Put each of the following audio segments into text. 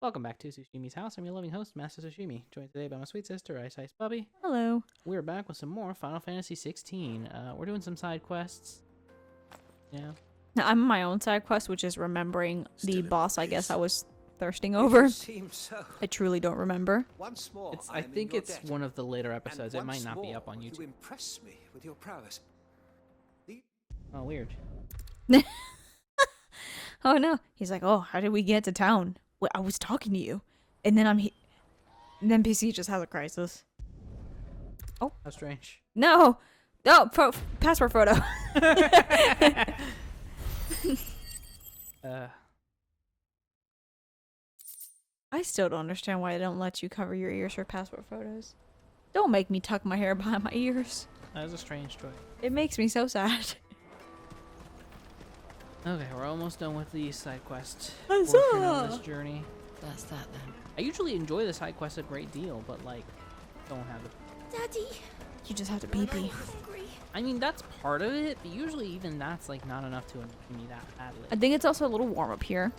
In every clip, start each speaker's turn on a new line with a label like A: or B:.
A: Welcome back to Sushimi's House. I'm your loving host, Master Sushimi, joined today by my sweet sister, Ice Ice Bubbie.
B: Hello.
A: We're back with some more Final Fantasy XVI. We're doing some side quests. Yeah.
B: Now, I'm on my own side quest, which is remembering the boss I guess I was thirsting over. I truly don't remember.
C: Once more,
A: I think it's one of the later episodes. It might not be up on YouTube.
C: You impress me with your prowess.
A: Oh, weird.
B: Oh no. He's like, oh, how did we get to town? Well, I was talking to you. And then and then PC just has a crisis. Oh.
A: How strange.
B: No! No! Passport photo. I still don't understand why they don't let you cover your ears for passport photos. Don't make me tuck my hair behind my ears.
A: That was a strange choice.
B: It makes me so sad.
A: Okay, we're almost done with the side quest.
B: Huzzah!
A: Portion of this journey.
B: That's that then.
A: I usually enjoy the side quests a great deal, but like, don't have the.
B: Daddy! You just have to pee-pee.
A: I mean, that's part of it, but usually even that's like not enough to annoy me that badly.
B: I think it's also a little warm up here.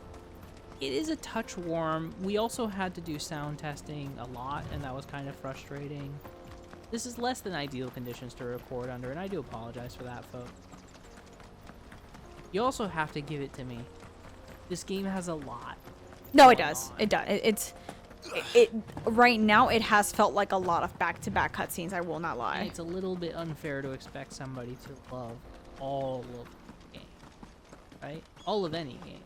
A: It is a touch warm. We also had to do sound testing a lot, and that was kind of frustrating. This is less than ideal conditions to record under, and I do apologize for that, folks. You also have to give it to me. This game has a lot.
B: No, it does. It does. It right now it has felt like a lot of back-to-back cutscenes. I will not lie.
A: And it's a little bit unfair to expect somebody to love all of the game, right? All of any game.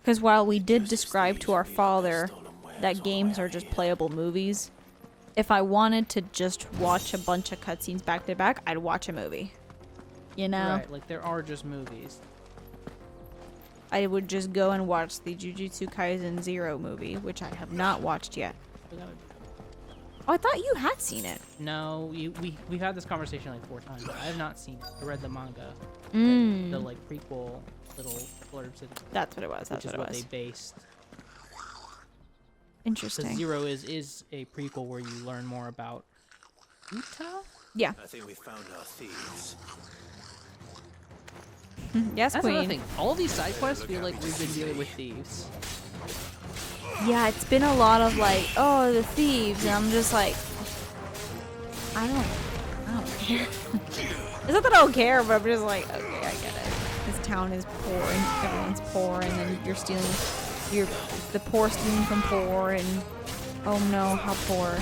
B: Because while we did describe to our father that games are just playable movies, if I wanted to just watch a bunch of cutscenes back-to-back, I'd watch a movie. You know?
A: Right, like there are just movies.
B: I would just go and watch the Jujutsu Kaisen Zero movie, which I have not watched yet. Oh, I thought you had seen it.
A: No, we've had this conversation like 4 times. I have not seen it. I read the manga.
B: Mm.
A: The like prequel little blurbs.
B: That's what it was. That's
A: which is
B: what it
A: what
B: was.
A: they based.
B: Interesting.
A: So Zero is a prequel where you learn more about Uta?
B: Yeah.
C: I think we found our thieves.
B: Yes,
A: That's another
B: Queen.
A: thing. All these side quests feel like we've been dealing with thieves.
B: Yeah, it's been a lot of like, oh, the thieves, and I'm just like, I don't care. It's not that I don't care, but I'm just like, okay, I get it. This town is poor, and everyone's poor, and then you're stealing, the poor stealing from poor, and oh no, how poor.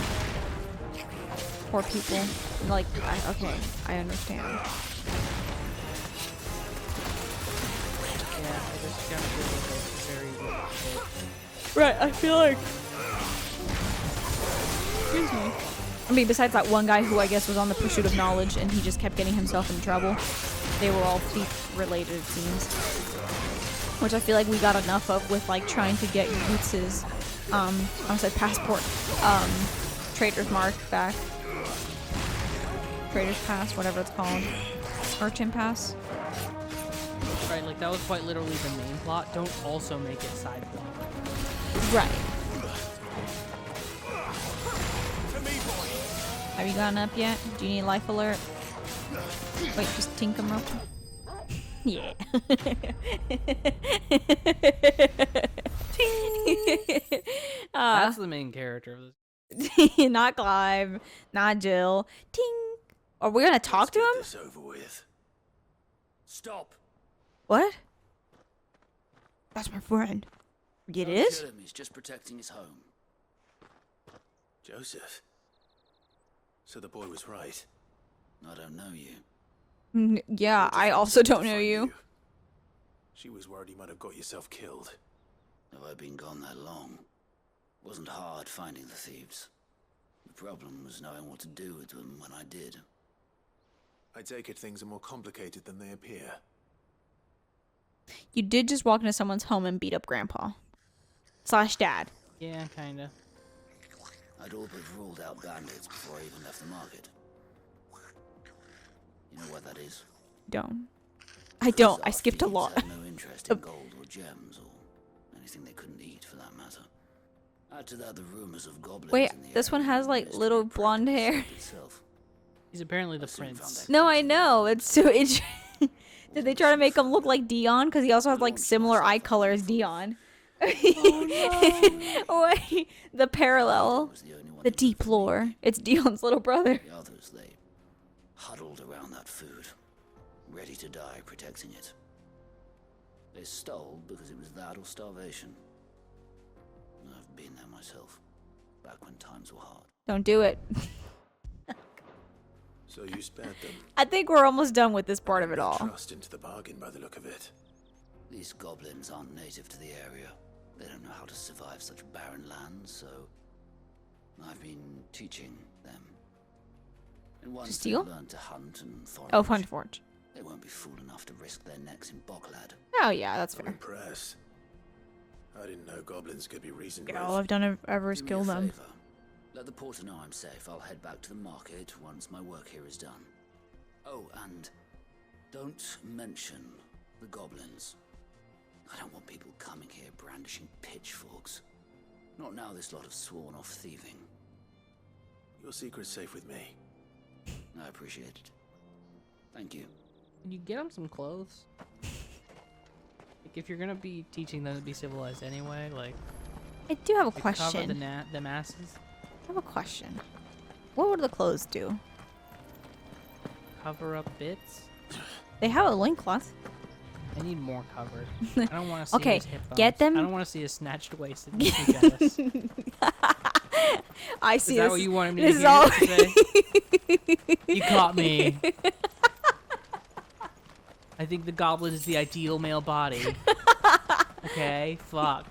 B: Poor people. Like, okay, I understand.
A: Yeah, I just kind of feel like a very little bit.
B: Right, I feel like... Excuse me. I mean, besides that one guy who I guess was on the pursuit of knowledge and he just kept getting himself in trouble, they were all thief-related, it seems. Which I feel like we got enough of with, like, trying to get Yutz's, I said passport, trader's mark back. Trader's pass, whatever it's called. Merchant pass.
A: Right, like that was quite literally the main plot. Don't also make it side plot.
B: Right. Have you gotten up yet? Do you need life alert? Wait, just tink him real quick. Yeah.
A: That's the main character of this.
B: Not Clive, not Jill. Ting. Are we gonna talk to him?
C: This over with. Stop.
B: What? That's my friend. It is?
D: Kill him. He's just protecting his home.
C: Joseph. So the boy was right.
D: I don't know you.
B: Yeah, I also don't know you.
C: She was worried you might have got yourself killed.
D: Have I been gone that long? It wasn't hard finding the thieves. The problem was knowing what to do with them when I did.
C: I take it things are more complicated than they appear.
B: You did just walk into someone's home and beat up Grandpa. Slash Dad.
A: Yeah, kinda.
D: I'd all but ruled out bandits before I even left the market. You know what that is?
B: Don't. I don't. I
D: Our
B: skipped a
D: thieves
B: lot.
D: had no interest in gold or gems or anything they couldn't eat for that matter. Add to that the rumors of goblins.
B: Wait,
D: in the
B: this one
D: area
B: has
D: and
B: like
D: mystery
B: little blonde hair.
D: itself.
A: He's apparently the
D: I soon found
A: prince.
D: that
B: No, I know. It's so interesting. Did they try to make him look like Dion? Because he also has like similar eye color as Dion. Wait, the parallel,
D: Was the only one
B: the
D: who
B: deep
D: lived.
B: lore. It's Dion's little brother.
D: The others, they huddled around that food, ready to die protecting it. They stole because it was that or starvation. I've been there myself, back when times were hard.
B: Don't do it.
C: So you spared them.
B: I think we're almost done with this part of it
C: No
B: all.
C: trust into the bargain by the look of it.
D: These goblins aren't native to the area. They don't know how to survive such barren lands, so I've been teaching them. And once they
B: steal?
D: learn to hunt and forage,
B: Oh, Fun Forge.
D: they won't be fool enough to risk their necks in Bocklad.
B: Oh yeah, that's
C: I'm
B: fair.
C: impressed. I didn't know goblins could be reasoned
B: Yeah,
C: with.
B: all I've done ever is
D: Do me
B: kill
D: a
B: them.
D: favor. Let the porter know I'm safe. I'll head back to the market once my work here is done. Oh, and don't mention the goblins. I don't want people coming here brandishing pitchforks. Not now this lot have sworn off thieving.
C: Your secret's safe with me.
D: I appreciate it. Thank you.
A: Can you get them some clothes? Like, if you're gonna be teaching them to be civilized anyway, like,
B: I do have a
A: cover
B: question.
A: the masses.
B: I have a question. What would the clothes do?
A: Cover up bits.
B: They have a loincloth.
A: I need more covered. I don't want to see
B: Okay,
A: his hip bones.
B: get them-
A: I don't want to see his snatched waist. It makes me jealous.
B: I
A: Is
B: see
A: that
B: this.
A: what you wanted me
B: this
A: to
B: is all.
A: hear today? You caught me. I think the goblin is the ideal male body. Okay, fuck.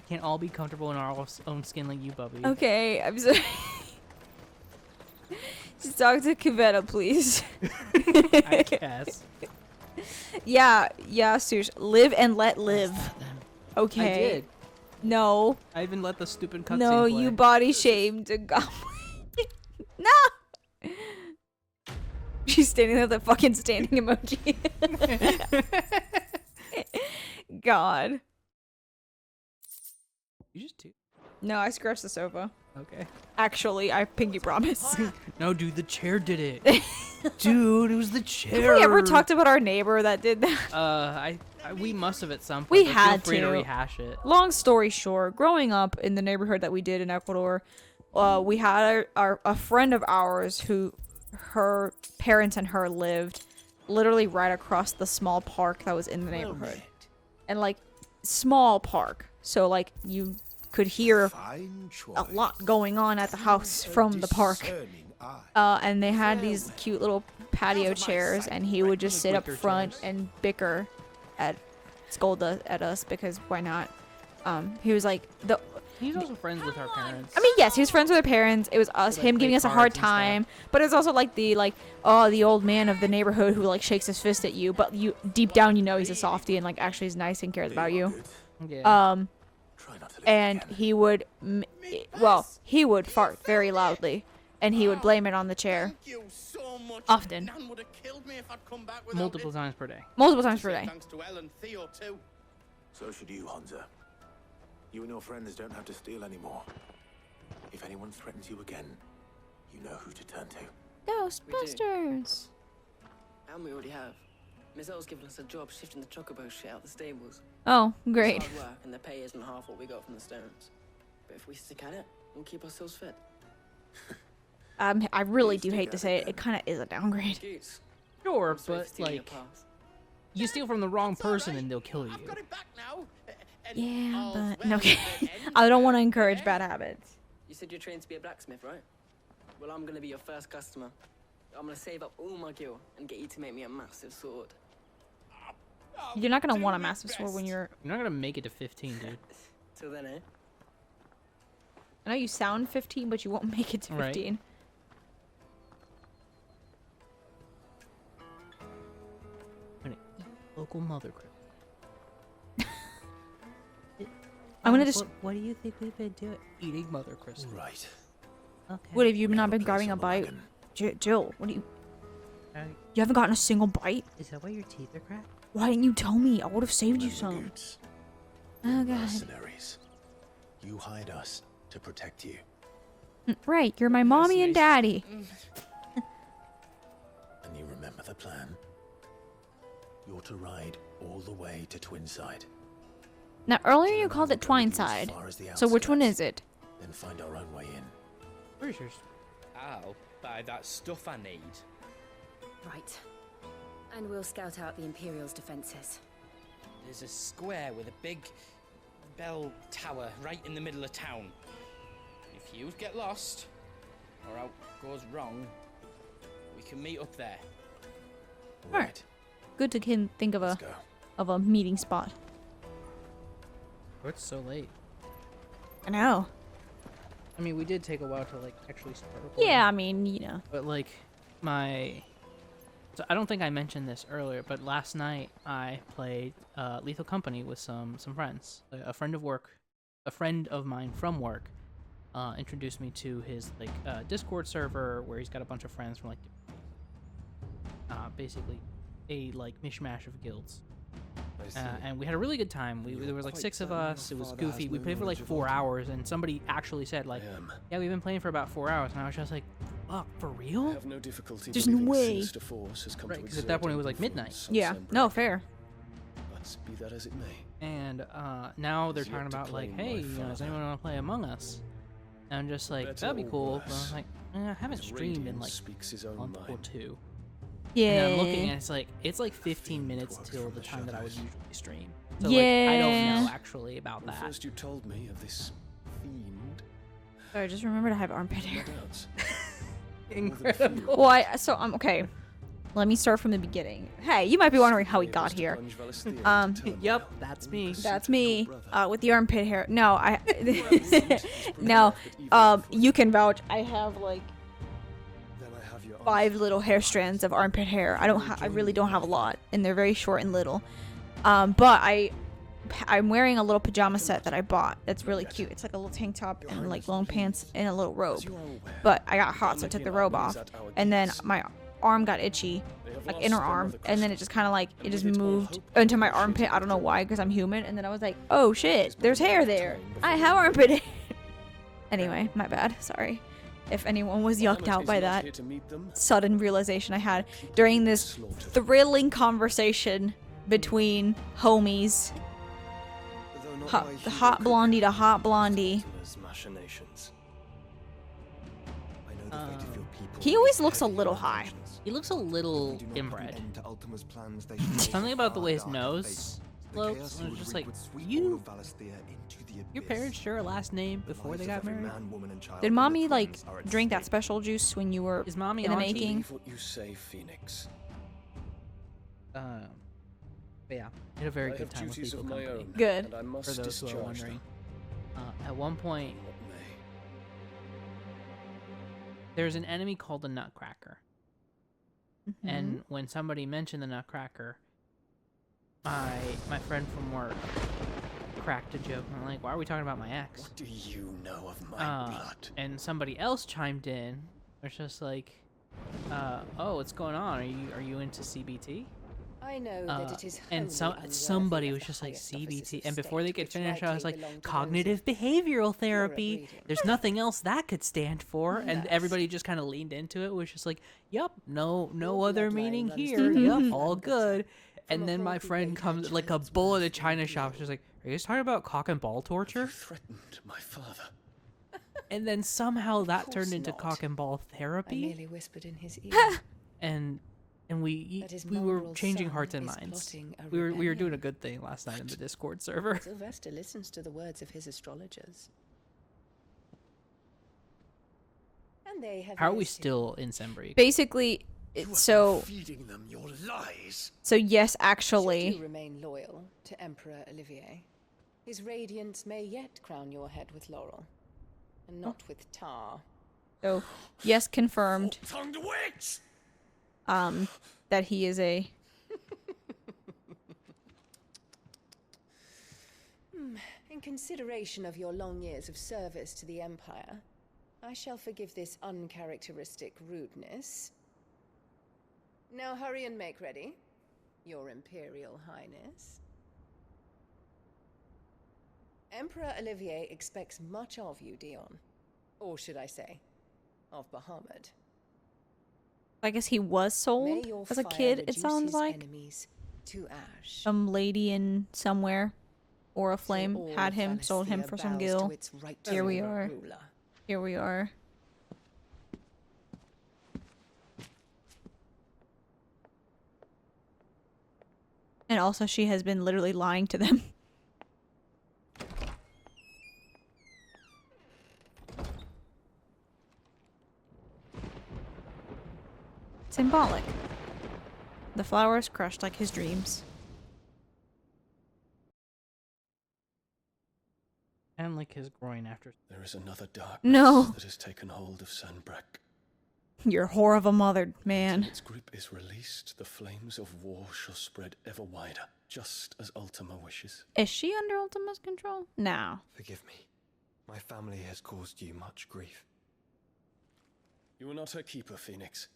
A: Can't all be comfortable in our own skin like you, Bubbie.
B: Okay, I'm sorry. Just talk to Kavetta, please.
A: I guess.
B: Yeah, Sush. Live and let live. Okay.
A: I did.
B: No.
A: I even let the stupid cutscene
B: No,
A: play.
B: you body shamed a goblin. No! She's standing there with that fucking standing emoji. God.
A: You just do.
B: No, I scratched the sofa.
A: Okay.
B: Actually, I pinky promise.
A: No, dude, the chair did it. Dude, it was the chair.
B: Have we ever talked about our neighbor that did that?
A: We must have at some point.
B: We
A: but
B: had
A: feel free to
B: to.
A: rehash it.
B: Long story short, growing up in the neighborhood that we did in Ecuador, we had a friend of ours who her parents and her lived literally right across the small park that was in the neighborhood. And like small park. So like you could hear a lot going on at the house from the park. And they had these cute little patio chairs, and he would just sit up
A: wicker
B: front
A: chairs.
B: and bicker at us because why not? He was like
A: He's also friends with our parents.
B: I mean, yes, he was friends with our parents. It was us,
A: Like,
B: him
A: play
B: giving us a
A: cards
B: hard
A: and stuff.
B: time. But it's also like the old man of the neighborhood who like shakes his fist at you, but you deep down you know he's a softie and like actually is nice and cares about you.
C: Good.
A: Yeah.
C: Try not to live
B: And
C: again.
B: he would fart very loudly, and he would blame it on the chair
E: Thank you so much.
B: Often.
E: Nan would have killed me if I'd come back without
A: Multiple
E: it.
A: times per day.
B: multiple times per day.
E: Thanks to Elle and Theo too.
C: So should you, Hansa. You and your friends don't have to steal anymore. If anyone threatens you again, you know who to turn to.
B: Ghostbusters.
F: And we already have. Miss L's given us a job shifting the chocobo shit out the stables.
B: Oh, great.
F: It's hard work and the pay isn't half what we got from the Stones. But if we stick at it, we'll keep ourselves fit.
B: I really do hate to say it. It kind of is a downgrade.
F: Scoots.
A: Sure,
F: I'm sorry for
A: but
F: stealing your
A: like,
F: path.
A: you steal from the wrong person and they'll kill
E: I've
A: you.
E: got it back now. And
B: Yeah,
E: all's
B: but
E: well
B: okay.
E: that ends
B: I don't want to
E: well,
B: encourage
E: eh?
B: bad habits.
F: You said you're trained to be a blacksmith, right? Well, I'm gonna be your first customer. I'm gonna save up all my gil and get you to make me a massive sword.
B: You're not gonna
E: do
B: want a
E: my
B: massive sword when
E: best.
B: you're.
A: You're not gonna make it to 15, dude.
F: Till then, eh?
B: I know you sound 15, but you won't make it to
A: Right.
B: 15.
A: I'm gonna eat local mother crib.
B: I'm gonna just.
A: What do you think we've been doing? Eating mother crystal.
C: Right.
A: Okay.
B: What have you
C: We
B: not
C: have a
B: been
C: place
B: grabbing a
C: on the
B: bite?
C: wagon.
B: Jill, what do you?
A: Uh,
B: You haven't gotten a single bite?
A: is that why your teeth are cracked?
B: Why didn't you tell me? I would have saved you some.
C: Goods.
B: Oh god.
C: Mercenaries. You hired us to protect you.
B: Right, you're my mommy and daddy.
C: And you remember the plan? You're to ride all the way to Twinside.
B: Now, earlier you
C: Kill
B: called it
C: another road as
B: Twineside.
C: far as the
B: So which one
C: outskirts,
B: is it?
C: Then find our own way in.
A: Pretty sure.
G: I'll buy that stuff I need.
H: Right. And we'll scout out the Imperial's defenses.
G: There's a square with a big bell tower right in the middle of town. If you get lost, or out goes wrong, we can meet up there.
B: Alright. Good to think of
C: Let's go.
B: a meeting spot.
A: Oh, it's so late.
B: I know.
A: I mean, we did take a while to like actually start recording.
B: Yeah, I mean, you know.
A: But like so I don't think I mentioned this earlier, but last night I played Lethal Company with some friends. A friend of mine from work introduced me to his like Discord server where he's got a bunch of friends from like basically a like mishmash of guilds. And we had a really good time. There was like 6 of us. It was goofy. We played for like 4 hours, and somebody actually said like, "Yeah, we've been playing for about 4 hours." And I was just like, "Fuck, for real?"
I: Have no difficulty
B: There's no way.
I: sinister force has come
A: Right,
I: to
A: because at that
I: exert
A: point it was
I: an
A: like midnight.
I: influence on
B: Yeah. No,
I: Sembra.
B: fair.
I: But be that as it may,
A: And now they're
I: Is yet
A: talking
I: to
A: about like,
I: claim
A: "Hey,
I: my
A: you know, does
I: father.
A: anyone want to play Among Us?" And I'm just like,
I: Better
A: "That'd be
I: or
A: cool." But I
I: worse,
A: was like, I haven't
I: his
A: streamed in
I: radiance
A: like
I: speaks his
A: a
I: own
A: month or
I: mind.
A: 2.
B: Yeah.
A: And I'm looking and it's like 15 minutes
I: walks
A: till
I: from
A: the
I: the
A: time that I would
I: shadows.
A: usually stream. So like I don't
B: Yeah.
A: know actually about
I: When
A: that.
I: first you told me of this fiend,
B: Sorry, just remember to have armpit
I: my
B: hair.
I: doubts.
A: Incredible.
B: Well, okay. Let me start from the beginning. Hey, you might be wondering how we got here.
A: Yep, that's me.
B: That's me, with the armpit hair. No, no, you can vouch. I have like 5 little hair strands of armpit hair. I really don't have a lot, and they're very short and little. But I'm wearing a little pajama set that I bought. That's really cute. It's like a little tank top and like long pants and a little robe. But I got hot, so I took the robe off, and then my arm got itchy, like inner arm, and then it just kind of like it just moved into my armpit. I don't know why, because I'm human. And then I was like, oh shit, there's hair there. I have armpit hair. Anyway, my bad. Sorry if anyone was yucked out by that sudden realization I had during this thrilling conversation between homies. Hot blondie to hot blondie. He always looks a little high.
A: He looks a little inbred. Something about the way his nose slopes. And it's just like, your parents share a last name before they got married?
B: Did mommy like drink that special juice when you were
A: Is mommy
B: in the
A: on
B: making?
I: What you say, Phoenix.
A: But yeah, I had a very
I: I
A: good
I: have
A: time with
I: duties
A: Lethal
I: of my
A: Company.
I: own,
B: Good.
I: and I must
A: For those who are
I: discharge
A: wondering.
I: them.
A: At one point,
I: What may.
A: there's an enemy called the Nutcracker.
B: Mm-hmm.
A: And when somebody mentioned the Nutcracker, my friend from work cracked a joke. And I'm like, why are we talking about my ex?
I: What do you know of my blood?
A: And somebody else chimed in. It's just like, oh, what's going on? Are you into CBT?
H: I know that it is
A: And
H: wholly unworthy
A: somebody
H: of
A: was
H: the
A: just like
H: highest offices
A: CBT,
H: of
A: and before they
H: state,
A: could
H: which
A: finish, I was
H: rightly
A: like,
H: belong to
A: cognitive
H: those of
A: behavioral
H: pure
A: therapy.
H: breeding.
A: There's nothing else that could stand for, and
H: Yes.
A: everybody just kind of leaned into it. Was just like, yep, no
H: Your
A: other
H: bloodline
A: meaning
H: runs
A: here.
H: through
A: Yep,
H: your
A: all
H: family.
A: good.
H: From
A: And
H: a
A: then my
H: wealthy
A: friend
H: lady
A: comes like a
H: child's
A: bull in a
H: birth
A: china
H: and
A: shop.
H: beyond.
A: She's like, are you guys talking about cock and ball
I: You
A: torture?
I: threatened my father.
A: And then somehow that
H: course
A: turned into
H: not.
A: cock and ball
H: I
A: therapy,
H: merely whispered in his ear.
A: and we
H: That his
A: we were
H: mongrel
A: changing
H: son
A: hearts and
H: is
A: minds.
H: plotting a
A: We were doing a
H: rebellion.
A: good thing last night in the Discord server.
H: Sylvester listens to the words of his astrologers. And they have
A: How are we
H: raised him.
A: still in Sembri?
B: Basically, so
I: Feeding them your lies.
B: yes,
H: Should you
B: actually,
H: remain loyal to Emperor Olivier, his radiance may yet crown your head with laurel, and not with tar.
B: so yes, confirmed.
I: Tongued witch!
B: That he is a
H: In consideration of your long years of service to the Empire, I shall forgive this uncharacteristic rudeness. Now hurry and make ready, Your Imperial Highness. Emperor Olivier expects much of you, Dion. Or should I say, of Bahamut.
B: I guess he was
H: May
B: sold
H: your
B: as a
H: fire
B: kid, it
H: reduce
B: sounds
H: his
B: like.
H: enemies to ash.
B: Some lady in somewhere. or a flame had him, sold him for some gil. Here we are. Here we are. And also she has been literally lying to them. Symbolic. The flowers crushed like his dreams.
A: And like his groin after.
I: There is another darkness
B: No.
I: that has taken hold of Sanbreck.
B: You're whore of a mother, man.
I: Until its grip is released, the flames of war shall spread ever wider, just as Ultima wishes.
B: Is she under Ultima's control? No.
J: Forgive me. My family has caused you much grief.
I: You are not her keeper, Phoenix.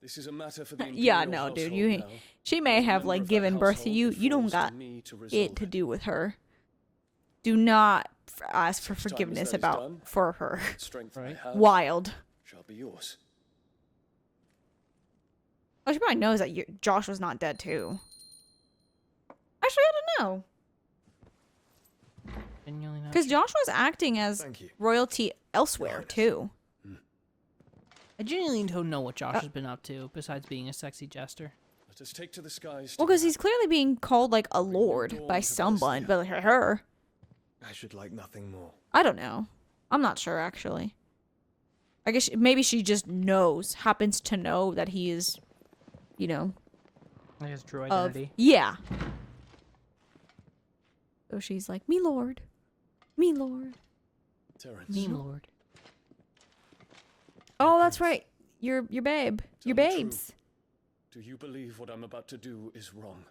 I: This is a matter for the
B: Yeah,
I: Imperial
B: no, dude.
I: household now.
B: She may
I: As a
B: have
I: member
B: like
I: of that
B: given birth to
I: household,
B: you.
I: it
B: You don't
I: falls to
B: got
I: me to
B: it
I: resolve
B: to do with her. Do not ask for
I: Such time as
B: forgiveness
I: that is
B: about
I: done,
B: for her.
I: what strength I
A: Right.
I: have
B: Wild.
I: shall be yours.
B: Oh, she probably knows that Josh was not dead too. Actually, I don't know.
A: Genuinely not
B: Because
A: sure.
B: Josh was acting as
J: Thank you.
B: royalty elsewhere too.
A: I genuinely don't know what Josh has been up to besides being a sexy jester.
I: Let us take to the skies.
B: Well, because
I: together.
B: he's clearly being called like a lord by someone, but her,
J: I should like nothing more.
B: I don't know. I'm not sure actually. I guess maybe she just knows, happens to know that he is, you know,
A: Like his true
B: of
A: identity.
B: yeah. So she's like, me lord, me lord.
I: Terrence,
A: Meme lord.
B: Oh, that's right. Your babe, your
I: Tell the truth.
B: babes.
I: do you believe what I'm about to do is wrong?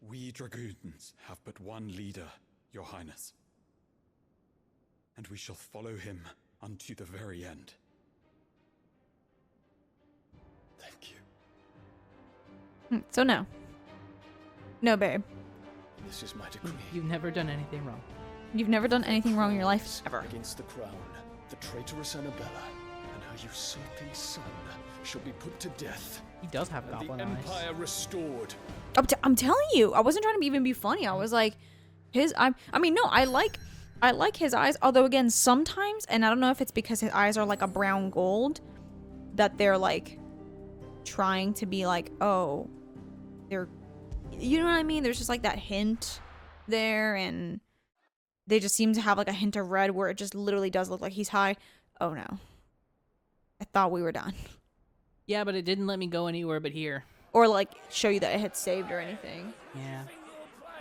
K: We dragoons have but one leader, Your Highness. And we shall follow him unto the very end.
I: Thank you.
B: So no. No, babe.
I: This is my decree.
A: You've never done anything wrong.
B: You've never done anything wrong in your life, ever.
I: Against the crown, the traitorous Annabella and her usurping son shall be put to death.
A: He does have
I: And
A: goblin
I: the
A: eyes.
I: empire restored.
B: I'm telling you, I wasn't trying to even be funny. I was like, I mean, no, I like his eyes. Although again, sometimes, and I don't know if it's because his eyes are like a brown gold, that they're like trying to be like, oh, they're, you know what I mean? There's just like that hint there, and they just seem to have like a hint of red where it just literally does look like he's high. Oh no. I thought we were done.
A: Yeah, but it didn't let me go anywhere but here.
B: Or like show you that it had saved or anything.
A: Yeah.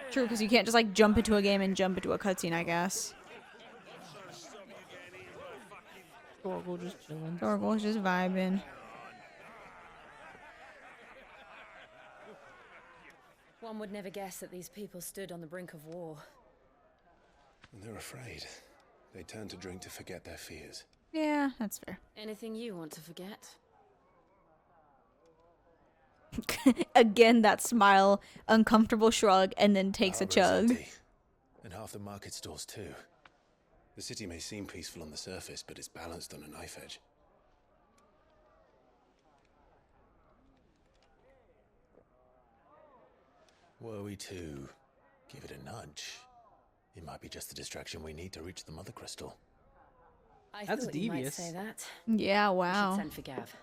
B: True, because you can't just like jump into a game and jump into a cutscene, I guess.
A: Torgal just chilling.
B: Torgal's just vibing.
L: One would never guess that these people stood on the brink of war.
C: They're afraid. They turn to drink to forget their fears.
B: Yeah, that's fair.
L: Anything you want to forget?
B: Again, that smile, uncomfortable shrug, and then takes a
C: Harbour is
B: chug.
C: empty, and half the market stalls too. The city may seem peaceful on the surface, but it's balanced on a knife edge. Were we to give it a nudge, it might be just the distraction we need to reach the Mother Crystal.
L: I
A: That's
L: thought you might
A: devious.
L: say that.
B: Yeah,
L: We
B: wow.
L: should send for Gav.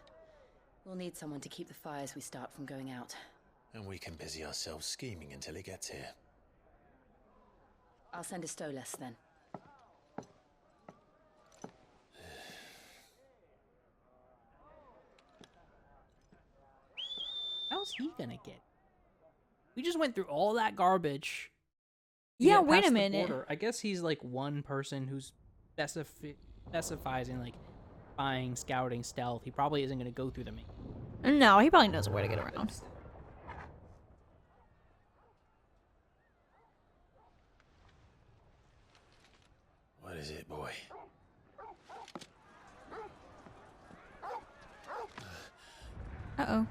L: We'll need someone to keep the fires we start from going out.
C: And we can busy ourselves scheming until he gets here.
L: I'll send a Stolas then.
A: How's he gonna get? We just went through all that garbage. to
B: Yeah,
A: get
B: wait
A: past
B: a
A: the
B: minute.
A: border. I guess he's like one person who's specifies in like spying, scouting, stealth. He probably isn't gonna go through the main.
B: No, he probably knows where to get around.
C: What is it, boy?
B: Uh-oh.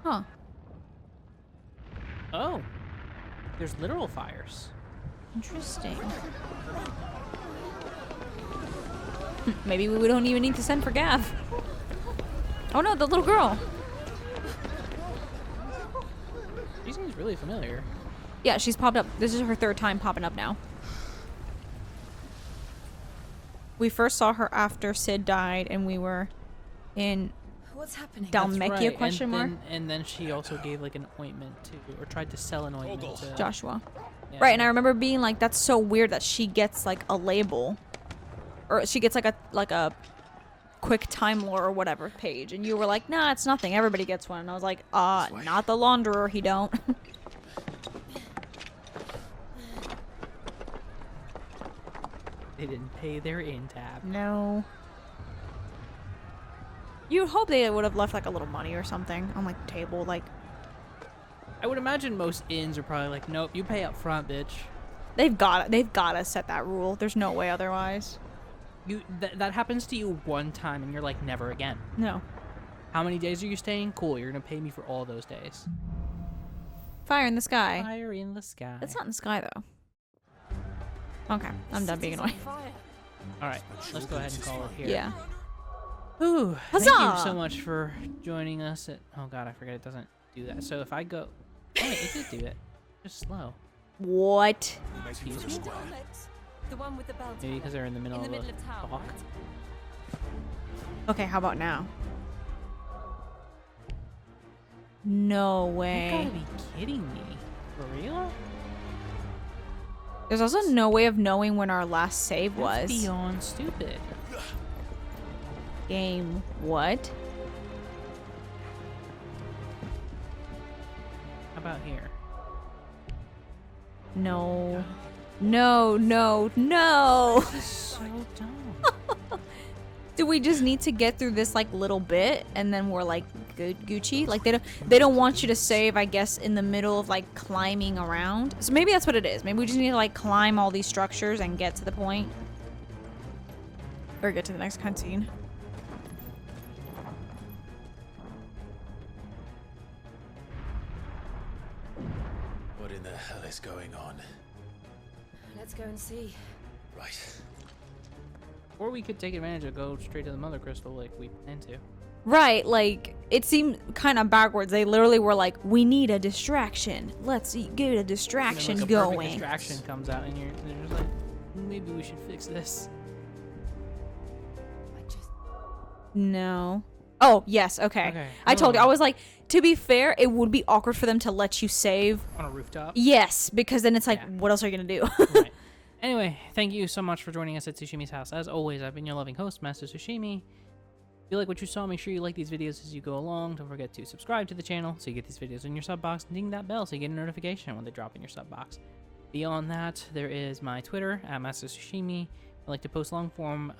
B: Huh.
A: Oh, there's literal fires.
B: Interesting. Maybe we don't even need to send for Gav. Oh no, the little girl.
A: She seems really familiar.
B: Yeah, she's popped up. This is her third time popping up now. We first saw her after Sid died, and we were in
L: What's happening?
B: Dalmekia question mark.
A: And then she also gave like an ointment to, or tried to sell an ointment to
B: Joshua.
A: Yeah.
B: Right, and I remember being like, that's so weird that she gets like a label. Or she gets like a quick time lore or whatever page. And you were like, nah, it's nothing. Everybody gets one. And I was like, not the launderer, he don't.
A: They didn't pay their in tab.
B: No. You hope they would have left like a little money or something on like the table, like.
A: I would imagine most inns are probably like, nope, you pay up front, bitch.
B: They've gotta set that rule. There's no way otherwise.
A: That happens to you one time and you're like, never again.
B: No.
A: How many days are you staying? Cool, you're gonna pay me for all those days.
B: Fire in the sky.
A: Fire in the sky.
B: It's not in the sky though. Okay, I'm done being annoying.
A: Alright, let's go ahead and call it here.
B: Yeah.
A: Ooh,
B: Huzzah!
A: thank you so much for joining us at... Oh god, I forget it doesn't do that. So if I go... Oh wait, it did do it. Just slow.
B: What?
A: Excuse me?
L: The one with the bell
A: Maybe because they're in the middle of a
L: town.
A: talk.
B: Okay, how about now? No
A: You
B: way.
A: gotta be kidding me. For real?
B: There's also no way of knowing when our last save was.
A: That's beyond stupid.
B: Game what?
A: How about here?
B: No. No, no, no.
A: This is so dumb.
B: Do we just need to get through this like little bit and then we're like good Gucci? Like they don't want you to save, I guess, in the middle of like climbing around. So maybe that's what it is. Maybe we just need to like climb all these structures and get to the point. Or get to the next cutscene.
C: What in the hell is going on?
L: Let's go and see.
C: Right.
A: Or we could take advantage of go straight to the mother crystal like we planned to.
B: Right, like, it seemed kind of backwards. They literally were like, we need a distraction. Let's get a distraction
A: And then, like, a perfect
B: going.
A: distraction comes out and you're just like, maybe we should fix this.
B: No. Oh, yes, okay.
A: Okay,
B: I told you, I
A: hold on.
B: was like, to be fair, it would be awkward for them to let you save.
A: On a rooftop?
B: Yes, because then it's like, what else are you going to do?
A: Right. Anyway, thank you so much for joining us at Tsushimi's house. As always, I've been your loving host, Master Tsushimi. If you like what you saw, make sure you like these videos as you go along. Don't forget to subscribe to the channel so you get these videos in your sub box, and ding that bell so you get a notification when they drop in your sub box. Beyond that, there is my Twitter at Master Tsushimi. I like to post long form.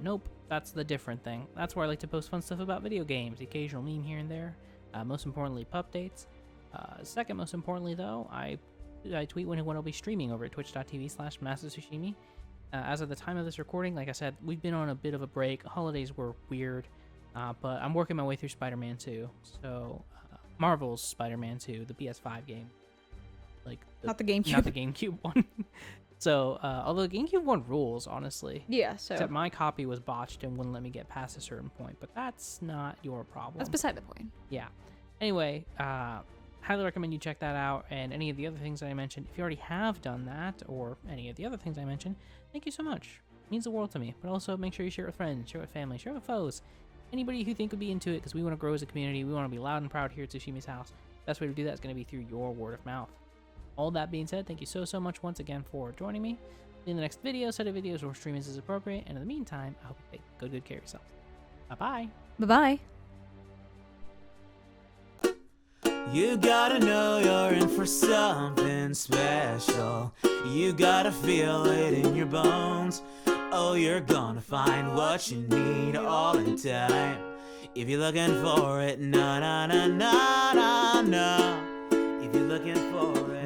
A: Nope, that's the different thing. That's where I like to post fun stuff about video games, the occasional meme here and there. Most importantly, pup dates. Second most importantly, though, I tweet when I'll be streaming over at twitch.tv/MasterTsushimi. As of the time of this recording, like I said, we've been on a bit of a break. Holidays were weird, but I'm working my way through Spider-Man 2. So, Marvel's Spider-Man 2, the PS5 game. Like
B: Not the GameCube.
A: Not the GameCube one. So, although the GameCube one rules, honestly.
B: Yeah, so.
A: Except my copy was botched and wouldn't let me get past a certain point, but that's not your problem.
B: That's beside the point.
A: Yeah. Anyway, highly recommend you check that out and any of the other things I mentioned. If you already have done that, or any of the other things I mentioned, thank you so much. It means the world to me. But also make sure you share it with friends, share it with family, share it with foes. Anybody who think would be into it, because we want to grow as a community. We want to be loud and proud here at Tsushimi's house. Best way to do that is going to be through your word of mouth. All that being said, thank you so much once again for joining me. In the next video, set of videos or streamings is appropriate. And in the meantime, I hope you take good care of yourself. Bye-bye.
B: Bye-bye.
M: You gotta know you're in for something special. You gotta feel it in your bones. Oh, you're gonna find what you need all in time. If you're looking for it, na na na na na na. If you're looking for it.